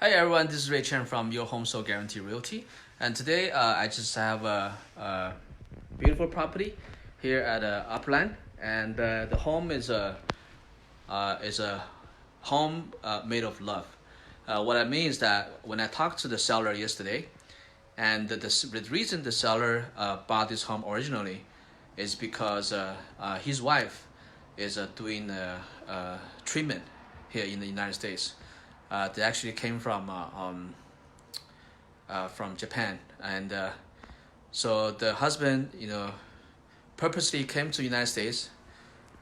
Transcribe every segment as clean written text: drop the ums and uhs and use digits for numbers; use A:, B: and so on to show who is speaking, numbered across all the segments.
A: Hi everyone, this is Chen from Your Home So Guarantee Realty, and today I just have a beautiful property here at Upland, and the home is a home made of love. What I mean is that when I talked to the seller yesterday, and the reason the seller bought this home originally is because his wife is doing treatment here in the United States. They actually came from Japan, and so the husband, purposely came to the United States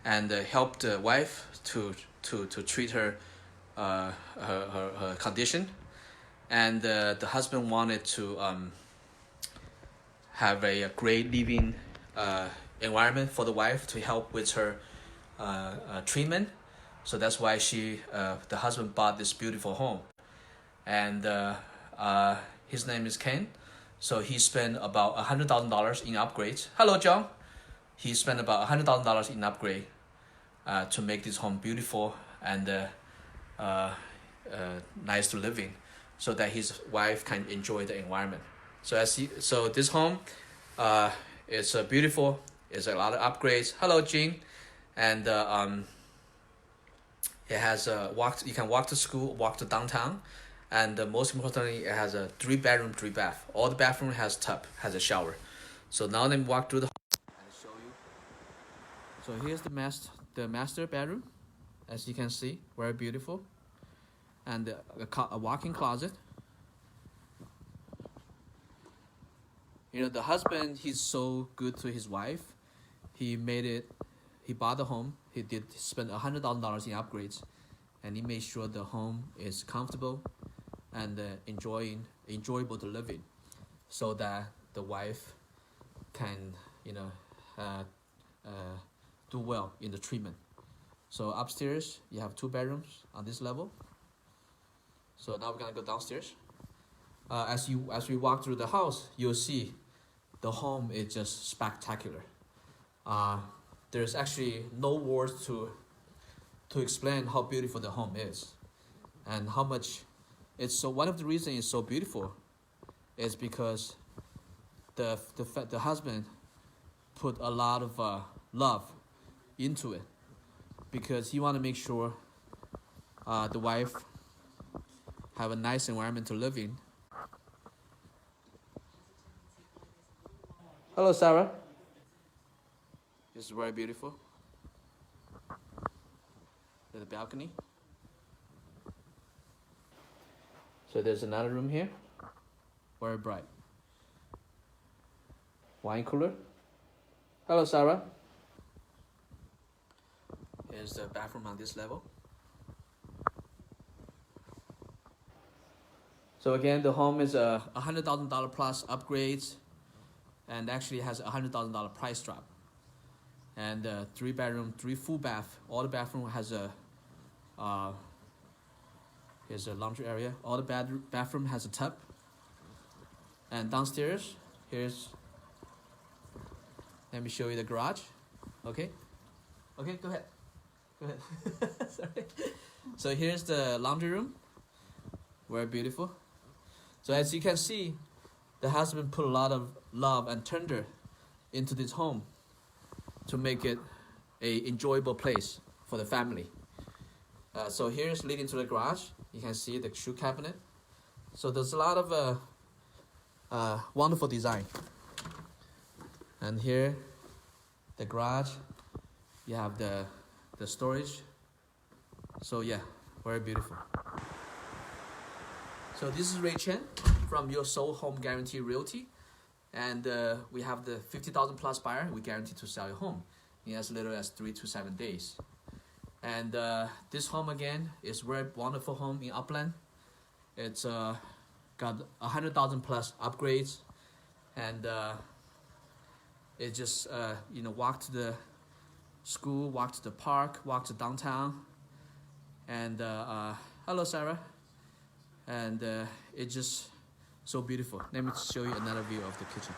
A: and helped the wife to treat her condition, and the husband wanted to have a great living environment for the wife to help with her treatment. So that's why the husband bought this beautiful home, and his name is Ken. So he spent about $100,000 in upgrades. Hello, John. He spent about $100,000 in upgrade to make this home beautiful and nice to live in, so that his wife can enjoy the environment. So this home, it's beautiful. It's a lot of upgrades. Hello, Jean, and it has you can walk to school, walk to downtown, and most importantly, it has a 3-bedroom, 3-bath. All the bathroom has tub, has a shower. So now let me walk through the home and show you. So here's the master bedroom, as you can see, very beautiful, and a walk-in closet. The husband, he's so good to his wife. He bought the home. He spend $100,000 in upgrades, and he made sure the home is comfortable and enjoyable to live in, so that the wife can do well in the treatment. So upstairs you have 2 bedrooms on this level. So now we're gonna go downstairs. As we walk through the house, you'll see the home is just spectacular. There's actually no words to explain how beautiful the home is, and how much it's so. One of the reasons it's so beautiful is because the husband put a lot of love into it, because he want to make sure the wife have a nice environment to live in. Hello, Sarah. This is very beautiful. There's a balcony. So there's another room here. Very bright. Wine cooler. Hello, Sarah. Here's the bathroom on this level. So again, the home is $100,000 plus upgrades, and actually has $100,000 price drop. And 3-bedroom, 3 full bath. All the bathroom has here's a laundry area. All the bathroom has a tub. And downstairs, let me show you the garage. Okay, go ahead. Sorry. So here's the laundry room. Very beautiful. So as you can see, the husband put a lot of love and tender into this home to make it a enjoyable place for the family. So here's leading to the garage. You can see the shoe cabinet. So there's a lot of wonderful design. And here, the garage, you have the storage. So yeah, very beautiful. So this is Chen from Your Soul Home Guarantee Realty. And we have the 50,000 plus buyer. We guarantee to sell your home in as little as 3 to 7 days. And this home again is very wonderful home in Upland. It's got 100,000 plus upgrades, and it just walk to the school, walk to the park, walk to downtown. And hello, Sarah. And it's just so beautiful. Let me show you another view of the kitchen.